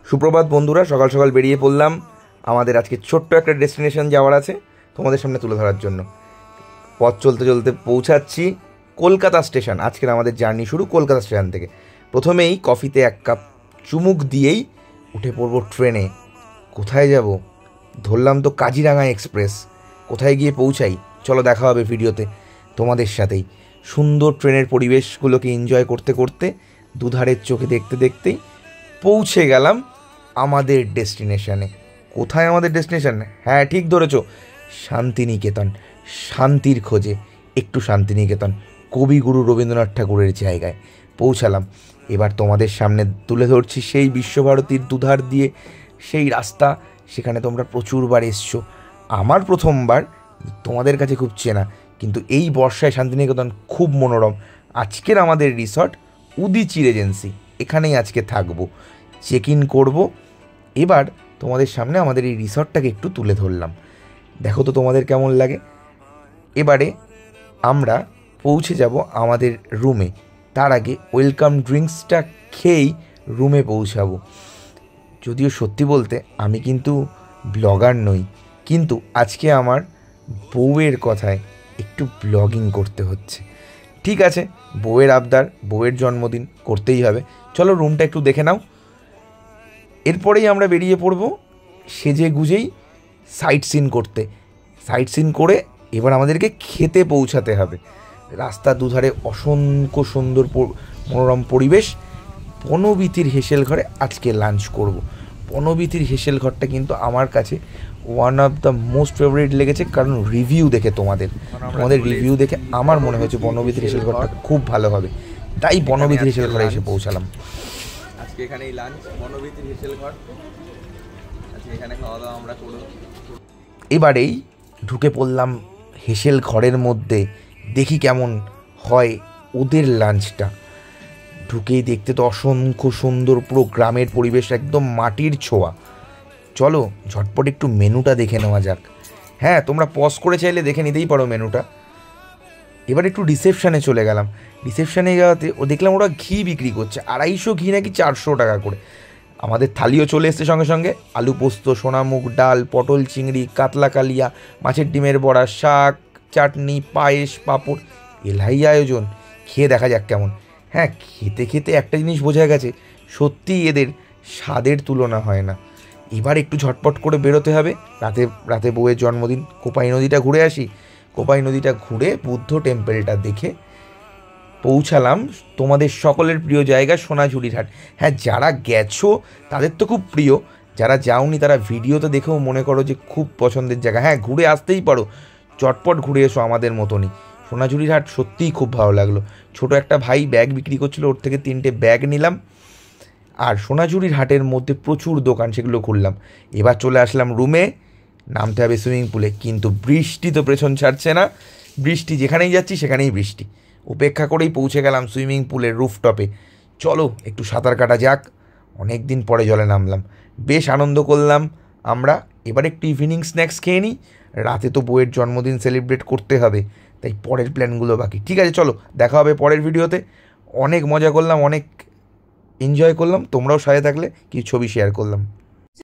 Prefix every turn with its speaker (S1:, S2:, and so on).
S1: সুপ্রভাত বন্ধুরা, সকাল সকাল বেরিয়ে পড়লাম। আমাদের আজকে ছোট্ট একটা ডেস্টিনেশন যাওয়ার আছে, তোমাদের সামনে তুলে ধরার জন্য। পথ চলতে চলতে পৌঁছাচ্ছি কলকাতা স্টেশন। আজকের আমাদের জার্নি শুরু কলকাতা স্টেশন থেকে। প্রথমেই কফিতে এক কাপ চুমুক দিয়েই উঠে পড়বো ট্রেনে। কোথায় যাব? ধরলাম তো কাজিরাঙা এক্সপ্রেস। কোথায় গিয়ে পৌঁছাই চলো দেখা হবে ভিডিওতে তোমাদের সাথেই। সুন্দর ট্রেনের পরিবেশগুলোকে এনজয় করতে করতে দুধারের চোখে দেখতে দেখতেই পৌঁছে গেলাম আমাদের ডেস্টিনেশনে। কোথায় আমাদের ডেস্টিনেশন? হ্যাঁ, ঠিক ধরেছো, শান্তিনিকেতন। শান্তির খোঁজে একটু শান্তিনিকেতন, কবিগুরু রবীন্দ্রনাথ ঠাকুরের জায়গায় পৌঁছালাম। এবার তোমাদের সামনে তুলে ধরছি সেই বিশ্বভারতীর দুধার দিয়ে সেই রাস্তা। সেখানে তোমরা প্রচুরবার এসছো, আমার প্রথমবার, তোমাদের কাছে খুব চেনা। কিন্তু এই বর্ষায় শান্তিনিকেতন খুব মনোরম। আজকের আমাদের রিসর্ট উদীচী রেজেন্সি, এখানেই আজকে থাকবো, চেক ইন করবো। এবার তোমাদের সামনে আমাদের এই রিসর্টটাকে একটু তুলে ধরলাম, দেখো তো তোমাদের কেমন লাগে। এবারে আমরা পৌঁছে যাব আমাদের রুমে। তার আগে ওয়েলকাম ড্রিঙ্কসটা খেয়েই রুমে পৌঁছাবো। যদিও সত্যি বলতে আমি কিন্তু ব্লগার নই, কিন্তু আজকে আমার বউয়ের কথায় একটু ব্লগিং করতে হচ্ছে। ঠিক আছে, বউয়ের আবদার, বউয়ের জন্মদিন, করতেই হবে। চলো রুমটা একটু দেখে নাও। এরপরেই আমরা বেরিয়ে পড়ব সেজে গুজেই সাইট সিন করতে। সাইট সিন করে এবার আমাদেরকে খেতে পৌঁছাতে হবে। রাস্তার দুধারে অসংখ্য সুন্দর মনোরম পরিবেশ। বনবীথির হেসেল ঘরে আজকে লাঞ্চ করব। বনবীথির হেসেল ঘরটা কিন্তু আমার কাছে one of the most favourite লেগেছে, কারণ রিভিউ দেখে তোমাদের রিভিউ দেখে আমার মনে হয়েছে বনবীথির হেসেল ঘরটা খুব ভালো হবে, তাই বনবীথির হেসেল ঘরে এসে পৌঁছালাম।
S2: আজকে এখানেই লাঞ্চ, বনবীথির হেসেল ঘর। আজকে এখানে খাওয়া দাওয়া আমরা করব।
S1: এবারেই ঢুকে পড়লাম হেসেল ঘরের মধ্যে, দেখি কেমন হয় ওদের লাঞ্চটা। ঢুকেই দেখতে তো অসংখ্য সুন্দর, পুরো গ্রামের পরিবেশ, একদম মাটির ছোঁয়া। চলো ঝটপট একটু মেনুটা দেখে নেওয়া যাক। হ্যাঁ, তোমরা পজ করে চাইলে দেখে নিতেই পারো মেনুটা। এবার একটু রিসেপশানে চলে গেলাম। রিসেপশানে যাওয়াতে দেখলাম ওরা ঘি বিক্রি করছে, 250 ঘি নাকি 400 টাকা করে। আমাদের থালিও চলে এসছে সঙ্গে সঙ্গে। আলু পোস্ত, সোনামুগ ডাল, পটল চিংড়ি, কাতলা কালিয়া, মাছের ডিমের বড়া, শাক, চাটনি, পায়েস, পাঁপড়, এলাই আয়োজন। খেয়ে দেখা যাক কেমন। হ্যাঁ, খেতে খেতে একটা জিনিস বোঝা গেছে, সত্যিই এদের স্বাদের তুলনা হয় না। এবার একটু ঝটপট করে বেরোতে হবে। রাতে রাতে বউয়ের জন্মদিন, কোপাই নদীটা ঘুরে আসি। কোপাই নদীটা ঘুরে বুদ্ধ টেম্পলটা দেখে পৌঁছালাম তোমাদের সকলের প্রিয় জায়গা সোনাঝুরির হাট। হ্যাঁ, যারা গেছো তাদের তো খুব প্রিয়, যারা যাওনি তারা ভিডিওতে দেখেও মনে করো যে খুব পছন্দের জায়গা। হ্যাঁ, ঘুরে আসতেই পারো, চটপট ঘুরে এসো আমাদের মতনই। সোনাঝুরির হাট সত্যিই খুব ভালো লাগলো। ছোট একটা ভাই ব্যাগ বিক্রি করছিল, ওর থেকে 3টে ব্যাগ নিলাম। আর সোনাঝুরির হাটের মধ্যে প্রচুর দোকান, সেগুলো খুললাম। এবার চলে আসলাম রুমে, নামতে হবে সুইমিং পুলে। কিন্তু বৃষ্টি তো পেছন ছাড়ছে না। বৃষ্টি, যেখানেই যাচ্ছি সেখানেই বৃষ্টি। উপেক্ষা করেই পৌঁছে গেলাম সুইমিং পুলের রুফটপে। চলো একটু সাঁতার কাটা যাক, অনেক দিন পরে জলে নামলাম, বেশ আনন্দ করলাম আমরা। এবার একটু ইভিনিং স্ন্যাক্স খেয়ে নিই। রাতে তো বউয়ের জন্মদিন সেলিব্রেট করতে হবে, তাই পরের প্ল্যানগুলো বাকি। ঠিক আছে, চলো দেখা হবে পরের ভিডিওতে। অনেক মজা করলাম, অনেক এনজয় করলাম, তোমরাও সাথে থাকলে কিছু ছবি শেয়ার করলাম।